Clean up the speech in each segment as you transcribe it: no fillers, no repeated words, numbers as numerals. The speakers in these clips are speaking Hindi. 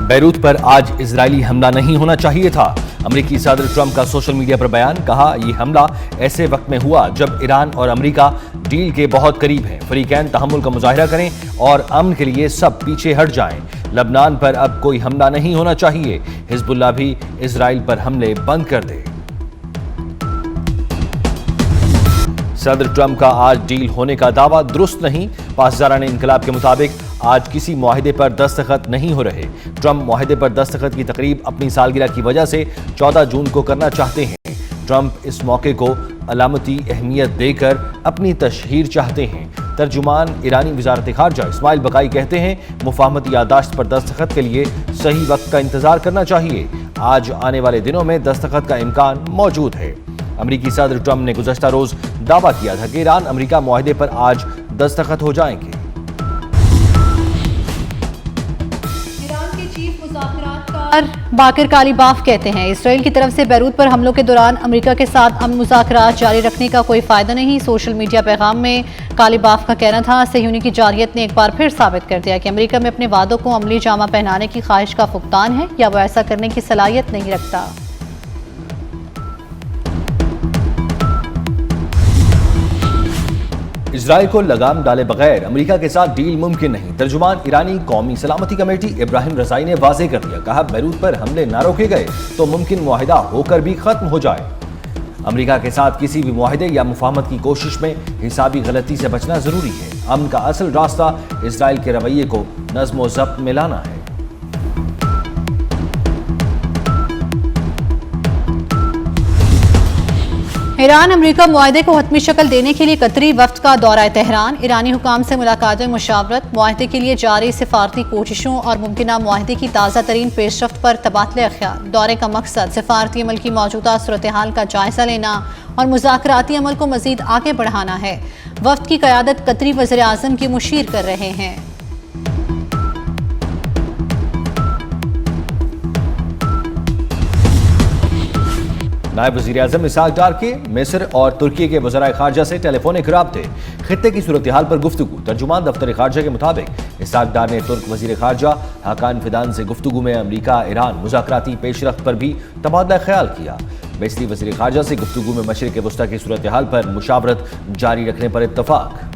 बैरूत पर आज इजरायली हमला नहीं होना चाहिए था। अमेरिकी सदर ट्रंप का सोशल मीडिया पर बयान। कहा, यह हमला ऐसे वक्त में हुआ जब ईरान और अमेरिका डील के बहुत करीब हैं। फरीकैन तहम्मुल का मुजाहिरा करें और अमन के लिए सब पीछे हट जाएं। लबनान पर अब कोई हमला नहीं होना चाहिए। हिजबुल्लाह भी इजराइल पर हमले बंद कर दे। सदर ट्रंप का आज डील होने का दावा दुरुस्त नहीं। पासदाराने इनकलाब के मुताबिक आज किसी मुआहिदे पर दस्तखत नहीं हो रहे। ट्रंप मुआहिदे पर दस्तखत की तकरीब अपनी सालगिरह की वजह से 14 जून को करना चाहते हैं। ट्रंप इस मौके को अलामती अहमियत देकर अपनी तशहीर चाहते हैं। तर्जुमान ईरानी वजारत खारजा इस्माइल बकाई कहते हैं, मुफाहमती यादाश्त पर दस्तखत के लिए सही वक्त का इंतजार करना चाहिए। आज आने वाले दिनों में दस्तखत का इम्कान मौजूद है। अमेरिकी सदर ट्रंप ने गुज़श्ता रोज दावा किया था कि ईरान अमेरिका मुआहिदे पर आज दस्तखत हो जाएंगे। ईरान के चीफ मुज़ाकरातकार बाकर कालिबाफ कहते हैं, इसराइल की तरफ से बैरूत पर हमलों के दौरान अमेरिका के साथ अमन मुज़ाकरात जारी रखने का कोई फायदा नहीं। सोशल मीडिया पैगाम में कालिबाफ का कहना था, सहयूनी की जारियत ने एक बार फिर साबित कर दिया कि अमेरिका में अपने वादों को अमली जामा पहनाने की ख्वाहिश का फुकदान है या वो ऐसा करने की सलाहियत नहीं रखता। इजराइल को लगाम डाले बगैर अमेरिका के साथ डील मुमकिन नहीं। तर्जुमान ईरानी कौमी सलामती कमेटी इब्राहिम रजाई ने वाजे कर दिया। कहा, बैरूत पर हमले ना रोके गए तो मुमकिन मुआहिदा होकर भी खत्म हो जाए। अमेरिका के साथ किसी भी मुआहिदे या मुफाहमत की कोशिश में हिसाबी गलती से बचना जरूरी है। अमन का असल रास्ता इजराइल के रवैये को नज़्म व ज़ब्त में लाना है। ईरान अमेरिका मुआहिदे को हतमी शक्ल देने के लिए कतरी वफ्द का दौरा तेहरान। ईरानी हुकाम से मुलाकात व मुशावरत, मुआहिदे के लिए जारी सिफारती कोशिशों और मुमकिना मुआहिदे की ताज़ा तरीन पेशरफ्त पर तबादले ख्याल। दौरे का मकसद सिफारती अमल की मौजूदा सूरत हाल का जायजा लेना और मुज़ाकराती अमल को मजीद आगे बढ़ाना है। वफ्द की क़यादत कतरी वज़ीर आज़म की मुशीर कर रहे हैं। नायब वज़ीर आज़म इसहाक डार के मिस्र और तुर्की के वज़राए खारजा से टेलीफोनिक राब्ते, खित्ते की सूरत हाल पर गुफ्तगू। तर्जुमान दफ्तर खारजा के मुताबिक इसहाक डार ने तुर्क वज़ीर खारजा हाकान फिदान से गुफ्तगू में अमरीका ईरान मुज़ाकराती पेशरफ्त पर भी तबादला ख्याल किया। बेसरी वज़ीर खारजा से गुफ्तगू में मशरिक़ वस्ता की सूरत हाल पर मुशावरत जारी रखने पर इत्तफाक।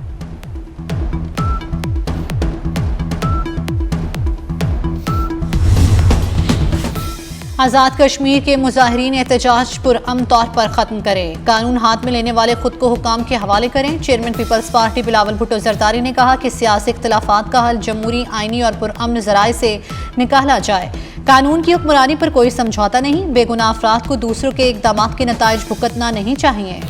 आज़ाद कश्मीर के मुजाहिरीन एहतजाज पुरअमन तौर पर ख़त्म करें। कानून हाथ में लेने वाले खुद को हुकाम के हवाले करें। चेयरमैन पीपल्स पार्टी बिलावल भुट्टो जरदारी ने कहा कि सियासी इख्तिलाफात का हल जमहूरी, आइनी और पुरअमन ज़राए से निकाला जाए। कानून की हुक्मरानी पर कोई समझौता नहीं। बेगुनाह अफराद को दूसरों के इक़दामात के नताइज भुगतना नहीं चाहिए।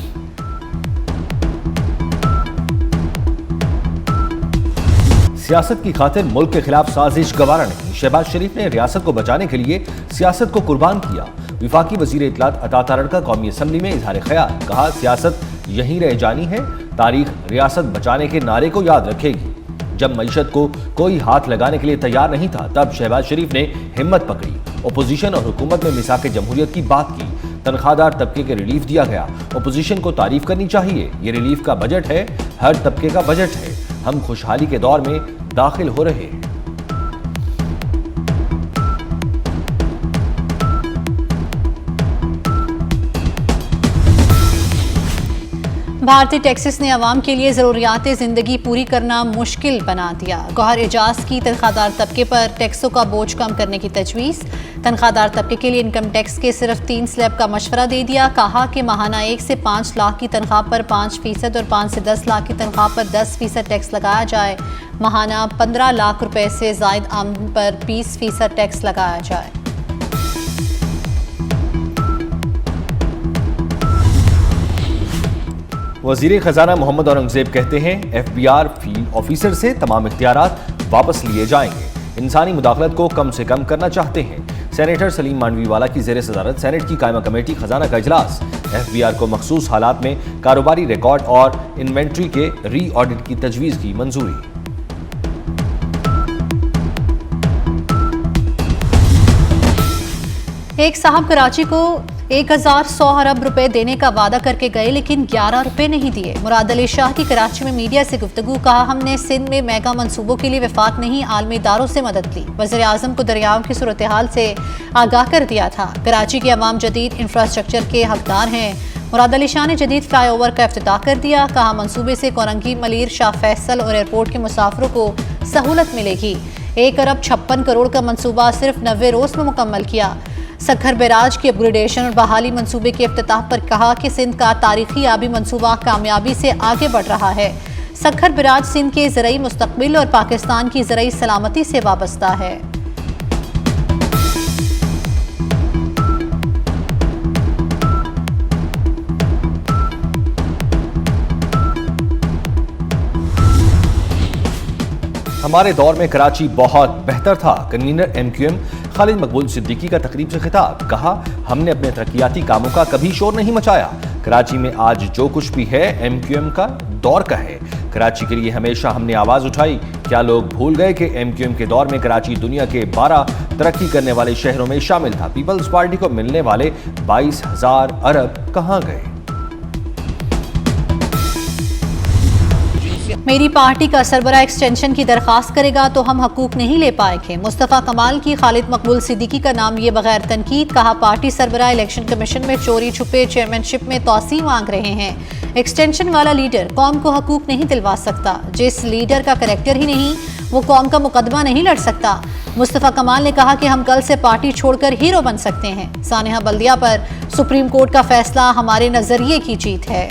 सियासत की खातिर मुल्क के खिलाफ साजिश गवारा नहीं। शहबाज शरीफ ने रियासत को बचाने के लिए सियासत को कुर्बान किया। विफाकी वजीर इत्तलात अता तारड़का कौमी असम्बली में इजहार ख्याल। कहा, सियासत यहीं रह जानी है। तारीख रियासत बचाने के नारे को याद रखेगी। जब मईशत को कोई हाथ लगाने के लिए तैयार नहीं था, तब शहबाज शरीफ ने हिम्मत पकड़ी। अपोजिशन और हुकूमत में मिसाक जमहूरियत की बात की। तनख्वाहदार तबके के रिलीफ दिया गया। अपोजिशन को तारीफ करनी चाहिए। ये रिलीफ का बजट है, हर तबके का बजट है। हम खुशहाली के दौर में दाखिल हो रहे हैं। भारतीय टैक्सेस ने अवाम के लिए ज़रूरियात ज़िंदगी पूरी करना मुश्किल बना दिया। गौहर एजाज की तनख्वाहदार तबके पर टैक्सों का बोझ कम करने की तजवीज़। तनख्वाहदार तबके के लिए इनकम टैक्स के सिर्फ 3 स्लैब का मशवरा दे दिया। कहा कि माहाना 1 से 5 लाख की तनख्वाह पर 5% और 5 से 10 लाख की तनख्वाह पर 10% टैक्स लगाया जाए। माहाना 15 लाख रुपए से ज़ायद आमदन पर 20% टैक्स लगाया जाए। वज़ीर ख़जाना मोहम्मद औरंगज़ेब कहते हैं, FBI फील्ड ऑफिसर से तमाम इख्तियारात वापस लिए जाएंगे। इंसानी मुदाखलत को कम से कम करना चाहते हैं। सेनेटर सलीम मांडवीवाला की ज़ेर सदारत सेनेट की कायमा कमेटी खजाना का इजलास। FBI को मखसूस हालात में कारोबारी रिकॉर्ड और इन्वेंट्री के री ऑडिट की तजवीज़ की मंजूरी। एक साहब कराची को 1100 अरब रुपए देने का वादा करके गए लेकिन 11 रुपए नहीं दिए। मुराद अली शाह की कराची में मीडिया से गुफ्तगू, कहा हमने सिंध में मेगा मंसूबों के लिए वफाक नहीं आलमी इदारों से मदद ली। वज़ीर आज़म को दरियाओं की सूरत हाल से आगाह कर दिया था। कराची के अवाम जदीद इंफ्रास्ट्रक्चर के हकदार हैं। मुराद अली शाह ने जदीद फ्लाईओवर का इफ्तिताह कर दिया, कहा मंसूबे से कोरंगी, मलीर, शाह फैसल और एयरपोर्ट के मुसाफिरों को सहूलत मिलेगी। 1 अरब 56 करोड़ का मंसूबा सिर्फ 90 रोज में मुकम्मल किया। सखर बैराज की अपग्रेडेशन और बहाली मंसूबे के इफ्तिताह पर कहा कि सिंध का तारीखी आबी मंसूबा कामयाबी से आगे बढ़ रहा है। सखर बैराज सिंध के ज़रई मुस्तकबिल और पाकिस्तान की ज़रई सलामती से वाबस्ता है। हमारे दौर में कराची बहुत बेहतर था। कन्वीनर MQM खालिद मकबूल सिद्दीकी का तकरीब से खिताब, कहा हमने अपने तरक्याती कामों का कभी शोर नहीं मचाया। कराची में आज जो कुछ भी है MQM का दौर का है। कराची के लिए हमेशा हमने आवाज उठाई। क्या लोग भूल गए कि MQM के दौर में कराची दुनिया के 12 तरक्की करने वाले शहरों में शामिल था। पीपल्स पार्टी को मिलने वाले 22,000 अरब कहां गए? मेरी पार्टी का सरबरा एक्सटेंशन की दरखास्त करेगा तो हम हकूक नहीं ले पाएंगे। मुस्तफ़ा कमाल की खालिद मकबूल सिद्दीकी का नाम ये बगैर तनकीद, कहा पार्टी सरबरा इलेक्शन कमीशन में चोरी छुपे चेयरमैनशिप में तोसी मांग रहे हैं। एक्सटेंशन वाला लीडर कौम को हकूक नहीं दिलवा सकता। जिस लीडर का करैक्टर ही नहीं वो कौम का मुकदमा नहीं लड़ सकता। मुस्तफ़ा कमाल ने कहा कि हम कल से पार्टी छोड़कर हीरो बन सकते हैं। सानिहा बल्दिया पर सुप्रीम कोर्ट का फैसला हमारे नजरिए की जीत है।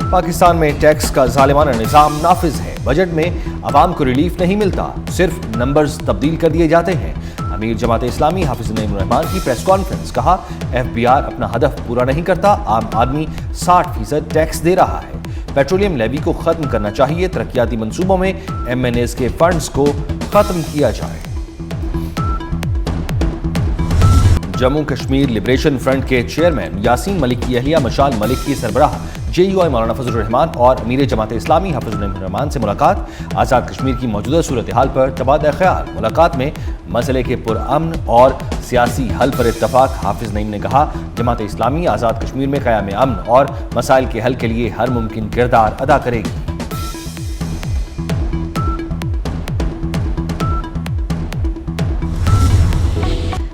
पाकिस्तान में टैक्स का जालिमाना निज़ाम नाफिज है। बजट में आवाम को रिलीफ नहीं मिलता, सिर्फ नंबर्स तब्दील कर दिए जाते हैं। अमीर जमात इस्लामी हाफिज नईम रहमान की प्रेस कॉन्फ्रेंस, कहा FBR अपना हदफ पूरा नहीं करता। आम आदमी 60% टैक्स दे रहा है। पेट्रोलियम लेवी को खत्म करना चाहिए। तरक्याती मंसूबों में MNAs के फंड्स को खत्म किया जाए। जम्मू कश्मीर लिबरेशन फ्रंट के चेयरमैन यासीन मलिक की अहलिया मशाल मलिक की सरबराह JUI मौलाना फजल रहमान और अमीर जमात इस्लामी हाफिज नईम रहमान से मुलाकात। आज़ाद कश्मीर की मौजूदा सूरत हाल पर तबादला ख्याल। मुलाकात में मसले के पुरअमन और सियासी हल पर इत्तफाक। हाफिज नईम ने कहा जमात इस्लामी आज़ाद कश्मीर में क़याम अमन और मसाइल के हल के लिए हर मुमकिन किरदार अदा करेगी।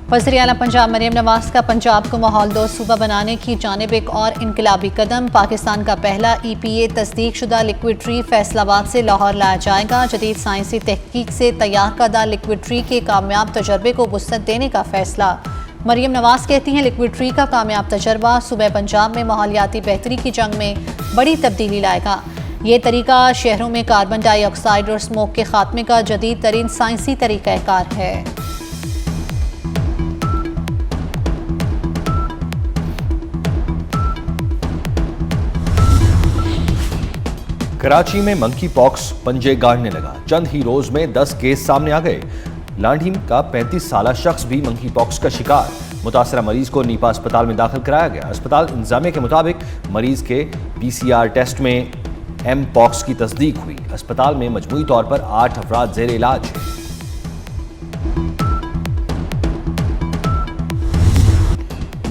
वज़ीर आला पंजाब मरियम नवाज का पंजाब को माहौल दोस्त सूबा बनाने की जानिब एक और इनकलाबी कदम। पाकिस्तान का पहला EPA तस्दीक शुदा लिक्विड ट्री फैसलाबाद से लाहौर लाया जाएगा। जदीद साइंसी तहकीक से तैयार करदा लिक्विड ट्री के कामयाब तजर्बे को वुसअत देने का फैसला। मरियम नवाज कहती हैं लिक्विड ट्री का कामयाब तजर्बा सूबे पंजाब में माहौलियाती बेहतरी की जंग में बड़ी तब्दीली लाएगा। ये तरीका शहरों में कार्बन डाइऑक्साइड और स्मोक के खात्मे का जदीद तरीन साइंसी तरीक़ाकार है। कराची में मंकी पॉक्स पंजे गाड़ने लगा। चंद ही रोज में 10 केस सामने आ गए। लांढी का 35 साला शख्स भी मंकी पॉक्स का शिकार। मुतासरा मरीज को नीपा अस्पताल में दाखिल कराया गया। अस्पताल इंतजामिया के मुताबिक मरीज के PCR टेस्ट में M-पॉक्स की तस्दीक हुई। अस्पताल में मजमूई तौर पर 8 अफराद ज़ेर इलाज हैं।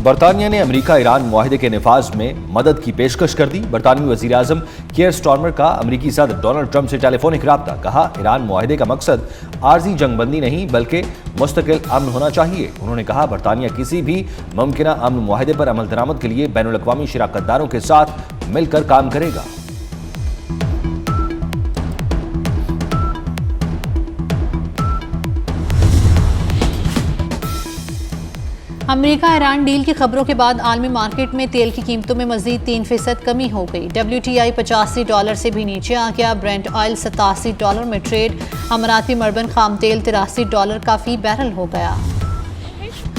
बरतानिया ने अमेरिका ईरान मुआहिदे के निफाज में मदद की पेशकश कर दी। बरतानवी वज़ीर आज़म केयर स्टार्मर का अमेरिकी सदर डोनाल्ड ट्रंप से टेलीफोनिक राब्ता, कहा ईरान मुआहिदे का मकसद आर्जी जंगबंदी नहीं बल्कि मुस्तकिल अमन होना चाहिए। उन्होंने कहा बरतानिया किसी भी मुमकिन अमन मुआहिदे पर अमल दरामद के लिए बैनुल अक़वामी शराकतदारों के साथ मिलकर काम करेगा। अमेरिका ईरान डील की खबरों के बाद आलमी मार्केट में तेल की कीमतों में मजीद 3% कमी हो गई। WTI $85 से भी नीचे आ गया। ब्रेंट ऑयल $87 में ट्रेड। अमराती मर्बन खाम तेल $83 का फी बैरल हो गया।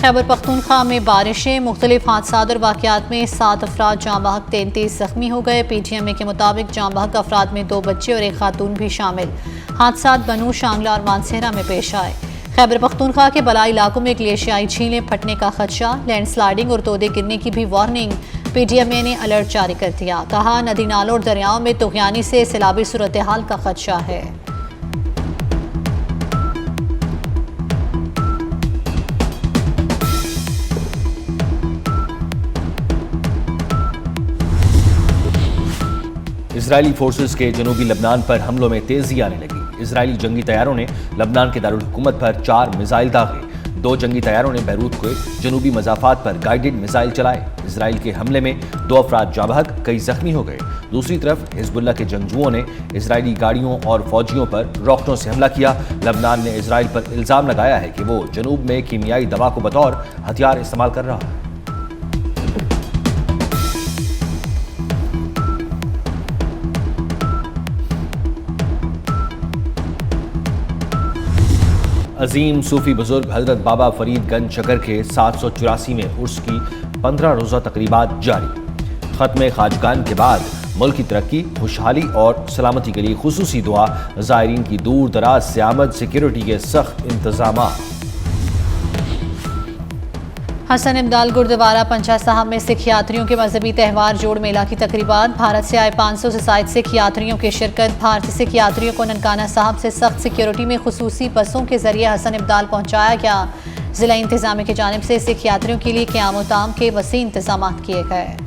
खैबर पख्तूनख्वा में बारिशें। मुख्तलिफ हादसात और वाक़यात में 7 अफराद जाँ बहक 33 जख्मी हो गए। PTMA के मुताबिक जाँ बहक अफराद में 2 बच्चे और 1 खातून भी शामिल। हादसात बनू, शांगला और मानसेरा में पेश आए। खैबर पख्तूनख्वा के बलाई इलाकों में ग्लेशियाई झीलें फटने का खदशा। लैंडस्लाइडिंग और तोदे गिरने की भी वार्निंग। PTMA ने अलर्ट जारी कर दिया। कहा नदी नालों और दरियाओं में तुग़यानी से सैलाबी सूरत हाल का खदशा है। इजरायली फोर्सेस के जनूबी लबनान पर हमलों में तेजी आने लगी। इजरायली जंगी तैयारों ने लबनान के दारुल हुकूमत पर 4 मिसाइल दागे। 2 जंगी तैयारों ने बैरूत के जनूबी मजाफात पर गाइडेड मिसाइल चलाए। इजराइल के हमले में 2 अफराद जाँ बहक, कई जख्मी हो गए। दूसरी तरफ हिजबुल्ला के जंगजुओं ने इजरायली गाड़ियों और फौजियों पर रॉकेटों से हमला किया। लबनान ने इजराइल पर इल्जाम लगाया है कि वो जनूब में कीमियाई दवा को बतौर हथियार इस्तेमाल कर रहा है। अजीम सूफी बुजुर्ग हजरत बाबा फरीद गंज शकर के 784 में उर्स की 15 रोज़ा तकरीबात जारी। ख़त्म खाजगान के बाद मुल्क की तरक्की, खुशहाली और सलामती के लिए खुसूसी दुआ। ज़ायरीन की दूर दराज से आमद, सिक्योरिटी के सख्त इंतजाम। हसन इमदाल गुरुद्वारा पंचा साहब में सिख यात्रियों के मजहबी त्यौहार जोड़ मेला की तकरीबात। भारत से आए 500 से ज़ायद सिख यात्रियों की शिरकत। भारतीय सिख यात्रियों को ननकाना साहब से सख्त सिक्योरिटी में खुसूसी बसों के जरिए हसन इमदाल पहुँचाया गया। जिला इंतजामिया की जानिब से सिख यात्रियों के लिए क़याम व ताम के वसी इंतजाम किए गए।